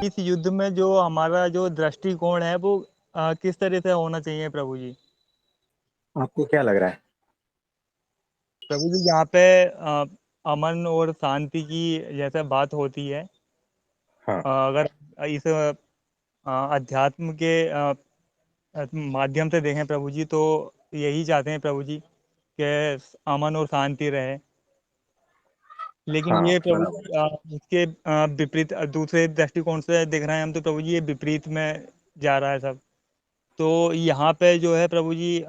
इस युद्ध में जो हमारा जो दृष्टिकोण है वो किस तरह से होना चाहिए प्रभु जी? आपको क्या लग रहा है? प्रभु जी यहाँ पे अमन और शांति की जैसे बात होती है, हाँ। अगर इस अध्यात्म के माध्यम से देखें प्रभु जी, तो यही चाहते हैं प्रभु जी कि अमन और शांति रहे। लेकिन हाँ, ये प्रभु बराबर। जी इसके विपरीत दूसरे दृष्टिकोण से देख रहे हैं हम, तो प्रभु जी ये विपरीत में जा रहा है सब। तो यहाँ पे जो है प्रभु जी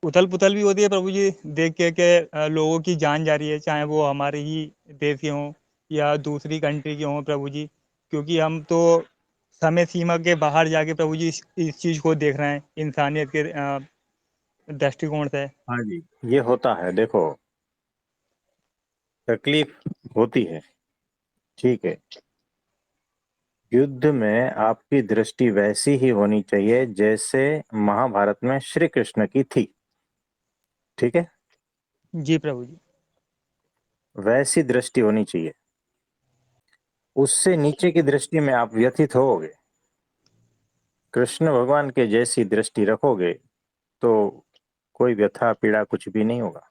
उथल पुथल भी होती है प्रभु जी, देख के लोगों की जान जा रही है, चाहे वो हमारे ही देश के हों या दूसरी कंट्री के हों प्रभु जी। क्योंकि हम तो समय सीमा के बाहर जाके प्रभु जी इस चीज़ को देख रहे हैं इंसानियत के दृष्टिकोण से। हाँ जी, ये होता है। देखो, तकलीफ होती है, ठीक है। युद्ध में आपकी दृष्टि वैसी ही होनी चाहिए जैसे महाभारत में श्री कृष्ण की थी, ठीक है। जी प्रभु जी। वैसी दृष्टि होनी चाहिए। उससे नीचे की दृष्टि में आप व्यथित होोगे। कृष्ण भगवान के जैसी दृष्टि रखोगे तो कोई व्यथा पीड़ा कुछ भी नहीं होगा।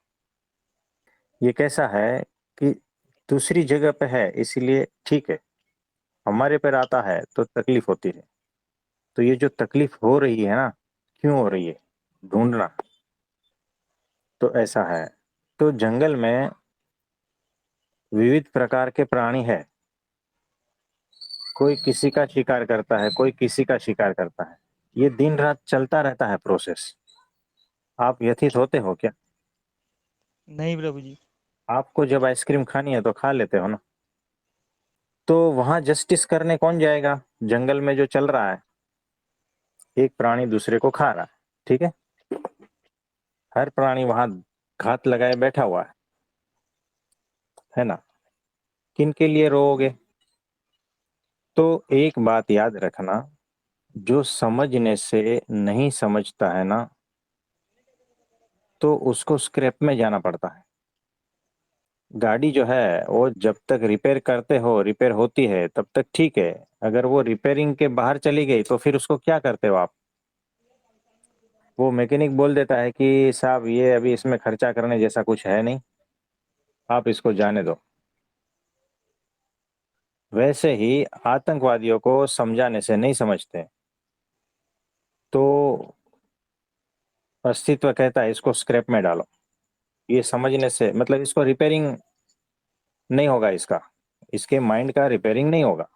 ये कैसा है कि दूसरी जगह पे है इसीलिए ठीक है, हमारे पर आता है तो तकलीफ होती है। तो ये जो तकलीफ हो रही है ना, क्यों हो रही है, ढूंढना। तो ऐसा है। तो जंगल में विविध प्रकार के प्राणी है। कोई किसी का शिकार करता है, कोई किसी का शिकार करता है। ये दिन रात चलता रहता है प्रोसेस। आप व्यथित होते हो क्या? नहीं प्रभु जी। आपको जब आइसक्रीम खानी है तो खा लेते हो ना। तो वहां जस्टिस करने कौन जाएगा? जंगल में जो चल रहा है, एक प्राणी दूसरे को खा रहा है, ठीक है। हर प्राणी वहां घात लगाए बैठा हुआ है ना। किन के लिए रोओगे? तो एक बात याद रखना, जो समझने से नहीं समझता है ना, तो उसको स्क्रैप में जाना पड़ता है। गाड़ी जो है वो जब तक रिपेयर करते हो, रिपेयर होती है तब तक ठीक है। अगर वो रिपेयरिंग के बाहर चली गई तो फिर उसको क्या करते हो आप? वो मैकेनिक बोल देता है कि साहब ये अभी इसमें खर्चा करने जैसा कुछ है नहीं, आप इसको जाने दो। वैसे ही आतंकवादियों को समझाने से नहीं समझते, तो अस्तित्व कहता है इसको स्क्रैप में डालो। ये समझने से मतलब इसको रिपेयरिंग नहीं होगा, इसके माइंड का रिपेयरिंग नहीं होगा।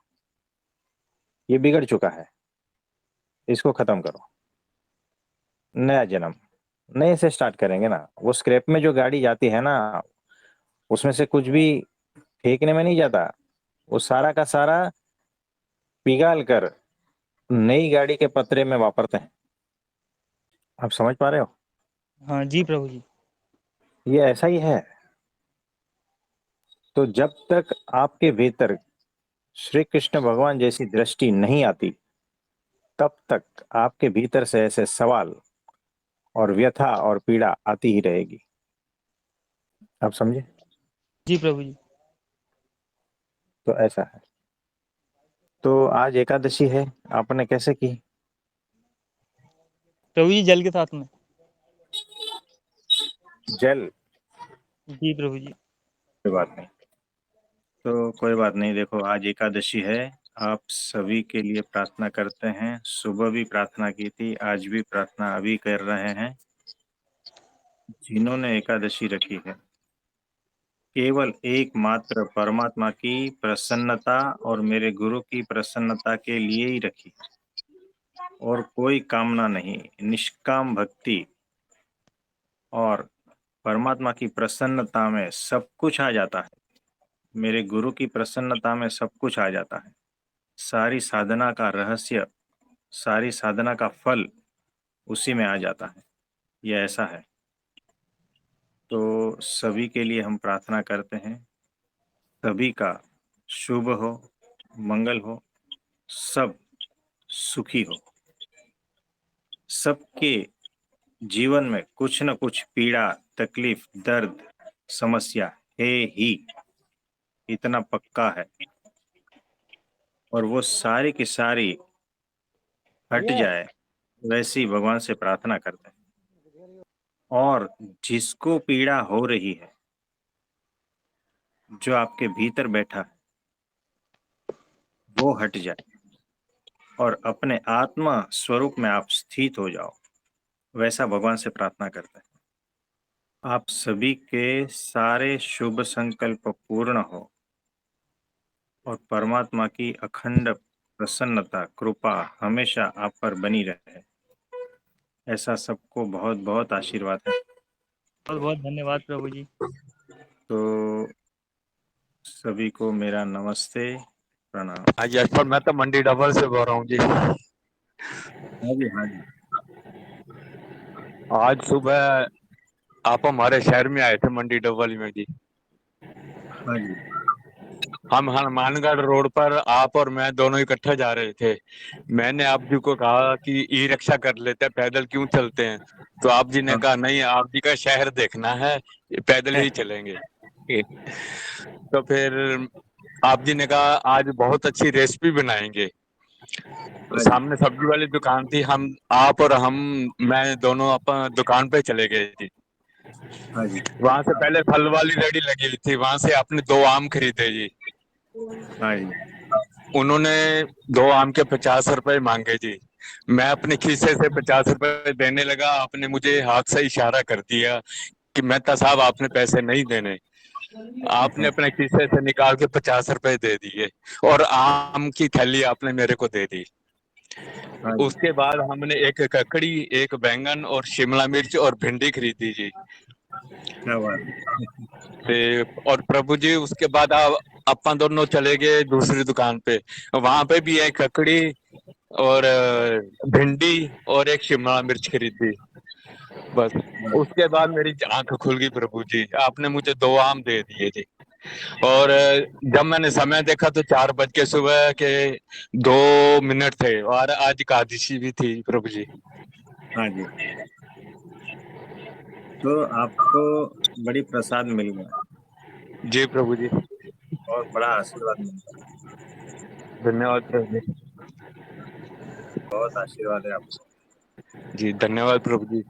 ये बिगड़ चुका है, इसको खत्म करो। नया जन्म नए से स्टार्ट करेंगे ना। वो स्क्रैप में जो गाड़ी जाती है ना, उसमें से कुछ भी फेंकने में नहीं जाता। वो सारा का सारा पिघाल कर नई गाड़ी के पतरे में वापरते हैं। आप समझ पा रहे हो? हाँ जी प्रभु जी। ये ऐसा ही है। तो जब तक आपके भीतर श्री कृष्ण भगवान जैसी दृष्टि नहीं आती, तब तक आपके भीतर से ऐसे सवाल और व्यथा और पीड़ा आती ही रहेगी। आप समझे? जी प्रभु जी। तो ऐसा है। तो आज एकादशी है, आपने कैसे की? प्रभु जी जल के साथ में। जल? जी प्रभु जी। कोई बात नहीं। तो कोई बात नहीं, देखो आज एकादशी है। आप सभी के लिए प्रार्थना करते हैं। सुबह भी प्रार्थना की थी, आज भी प्रार्थना अभी कर रहे हैं। जिन्होंने एकादशी रखी है, केवल एकमात्र परमात्मा की प्रसन्नता और मेरे गुरु की प्रसन्नता के लिए ही रखी, और कोई कामना नहीं। निष्काम भक्ति और परमात्मा की प्रसन्नता में सब कुछ आ जाता है। मेरे गुरु की प्रसन्नता में सब कुछ आ जाता है। सारी साधना का रहस्य, सारी साधना का फल उसी में आ जाता है। यह ऐसा है। तो सभी के लिए हम प्रार्थना करते हैं, सभी का शुभ हो, मंगल हो, सब सुखी हो। सबके जीवन में कुछ न कुछ पीड़ा, तकलीफ, दर्द, समस्या है ही, इतना पक्का है। और वो सारी की सारी हट जाए, वैसी भगवान से प्रार्थना करते हैं। और जिसको पीड़ा हो रही है, जो आपके भीतर बैठा है, वो हट जाए और अपने आत्मा स्वरूप में आप स्थित हो जाओ, वैसा भगवान से प्रार्थना करते हैं। आप सभी के सारे शुभ संकल्प पूर्ण हो और परमात्मा की अखंड प्रसन्नता कृपा हमेशा आप पर बनी रहे, ऐसा सबको बहुत बहुत आशीर्वाद है। बहुत बहुत धन्यवाद प्रभु जी। तो सभी को मेरा नमस्ते, प्रणाम। हाँ जी अकबर, मैं तो मंडी डबल से बोल रहा हूँ जी। हाँ जी, हाँ जी। आज सुबह आप हमारे शहर में आए थे मंडी डबल में जी। हाँ जी। हम हनुमानगढ़ रोड पर आप और मैं दोनों इकट्ठे जा रहे थे। मैंने आप जी को कहा कि ई रिक्शा कर लेते हैं, पैदल क्यों चलते हैं। तो आप जी ने हाँ। कहा नहीं, आप जी का शहर देखना है, पैदल ही चलेंगे। तो फिर आप जी ने कहा आज बहुत अच्छी रेसिपी बनाएंगे। हाँ जी। सामने सब्जी वाली दुकान थी, हम आप और हम मैं दोनों अपन दुकान पे चले गए जी। हाँ जी। वहां से पहले फल वाली रेडी लगी थी, वहां से आपने 2 आम खरीदे जी। हाँ जी। उन्होंने 2 आम के 50 रुपए मांगे जी। मैं अपने खीसे से 50 रुपए देने लगा, आपने मुझे हाथ से इशारा कर दिया कि मेहता साहब आपने पैसे नहीं देने। आपने अपने खीसे से निकाल के 50 रुपए दे दिए और आम की थैली आपने मेरे को दे दी। हाँ जी। उसके बाद हमने एक ककड़ी, एक बैंगन और शिमला मिर्च और भिंडी खरीदी जी। क्या बात और प्रभु जी उसके बाद अपन दोनों चले गए दूसरी दुकान पे। वहां पे भी एक ककड़ी और भिंडी और एक शिमला मिर्च खरीदी। बस उसके बाद मेरी आंख खुल गई प्रभु जी, आपने मुझे 2 आम दे दिए जी। और जब मैंने समय देखा तो 4 बज के सुबह के 2 मिनट थे और आज एकादशी भी थी प्रभु जी। हाँ जी। तो आपको बड़ी प्रसाद मिल गया जी प्रभु जी, और बड़ा आशीर्वाद मिल गया। धन्यवाद प्रभु जी। बहुत आशीर्वाद है आपको। जी धन्यवाद प्रभु जी।